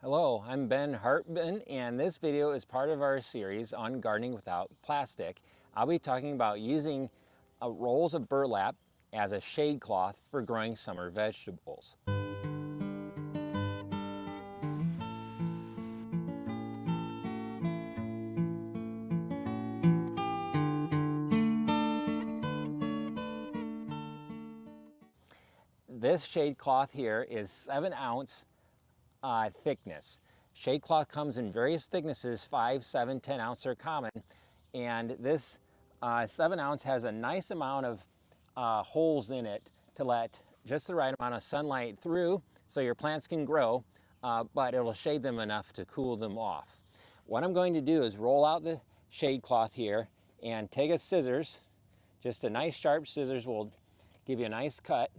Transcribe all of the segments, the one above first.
Hello, I'm Ben Hartman, and this video is part of our series on gardening without plastic. I'll be talking about using rolls of burlap as a shade cloth for growing summer vegetables. This shade cloth here is 7-ounce thickness. Shade cloth comes in various thicknesses, 5, 7, 10 ounce are common. And this 7-ounce has a nice amount of holes in it to let just the right amount of sunlight through so your plants can grow, but it'll shade them enough to cool them off. What I'm going to do is roll out the shade cloth here and take a scissors, just a nice sharp scissors will give you a nice cut,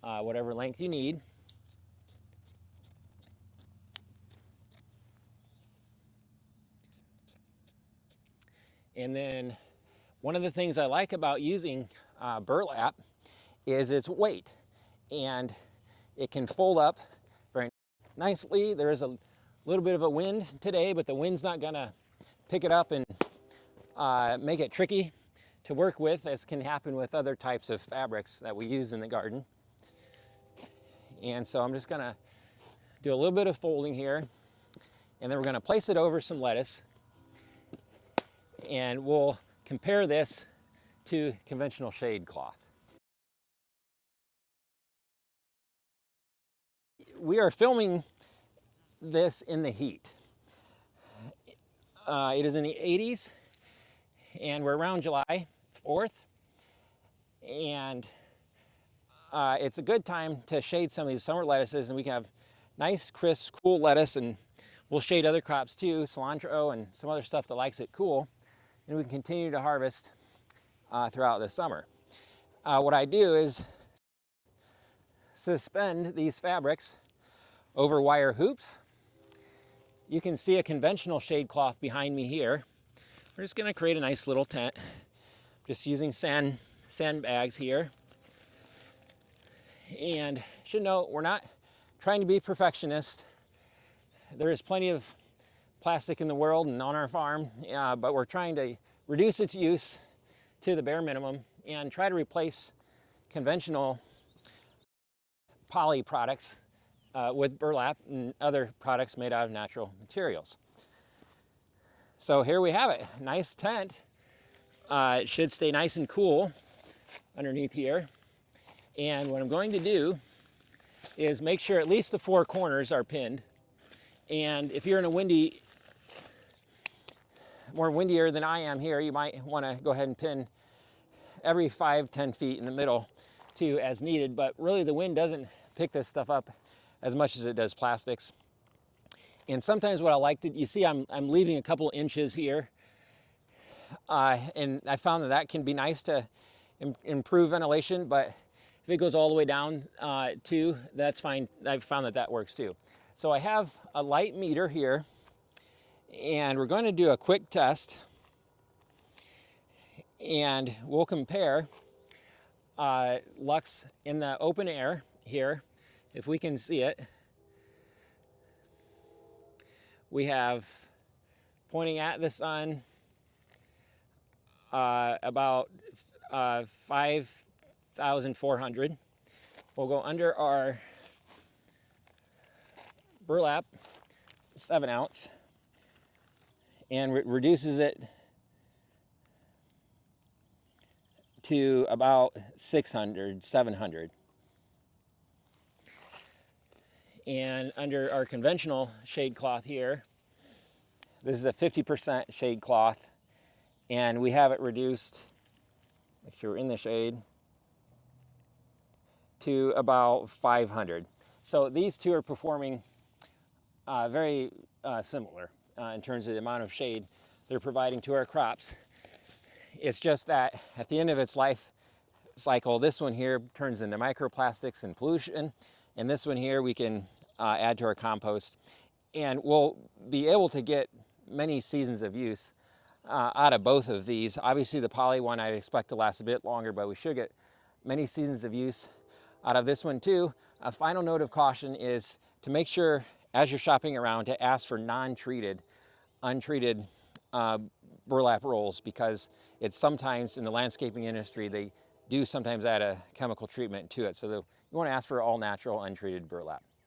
whatever length you need. And then one of the things I like about using burlap is its weight, and it can fold up very nicely. There is a little bit of a wind today, but the wind's not gonna pick it up and make it tricky to work with, as can happen with other types of fabrics that we use in the garden. And so I'm just gonna do a little bit of folding here, and then we're gonna place it over some lettuce, and we'll compare this to conventional shade cloth. We are filming this in the heat. It is in the 80s, and we're around July 4th, and it's a good time to shade some of these summer lettuces, and we can have nice, crisp, cool lettuce, and we'll shade other crops too, cilantro and some other stuff that likes it cool, and we can continue to harvest throughout the summer. What I do is suspend these fabrics over wire hoops. You can see a conventional shade cloth behind me here. We're just gonna create a nice little tent, just using sandbags here. And should note, we're not trying to be perfectionist. There is plenty of plastic in the world and on our farm, but we're trying to reduce its use to the bare minimum and try to replace conventional poly products with burlap and other products made out of natural materials. So here we have it, nice tent. It should stay nice and cool underneath here. And what I'm going to do is make sure at least the 4 corners are pinned. And if you're in a more windier than I am here, you might want to go ahead and pin every 5-10 feet in the middle too, as needed. But really the wind doesn't pick this stuff up as much as it does plastics. And sometimes what I like to, you see I'm leaving a couple inches here, and I found that can be nice to improve ventilation, but if it goes all the way down too, that's fine. I've found that works too. So I have a light meter here, and we're going to do a quick test, and we'll compare lux in the open air here. If we can see it, we have pointing at the sun about 5,400. We'll go under our burlap 7-ounce, and reduces it to about 600, 700. And under our conventional shade cloth here, this is a 50% shade cloth, and we have it reduced, make sure we're in the shade, to about 500. So these two are performing very similar in terms of the amount of shade they're providing to our crops. It's just that at the end of its life cycle, this one here turns into microplastics and pollution, and this one here we can add to our compost, and we'll be able to get many seasons of use out of both of these. Obviously the poly one I'd expect to last a bit longer, but we should get many seasons of use out of this one too. A final note of caution is to make sure as you're shopping around, to ask for non-treated, untreated burlap rolls, because it's sometimes in the landscaping industry, they do sometimes add a chemical treatment to it. So you want to ask for all natural, untreated burlap.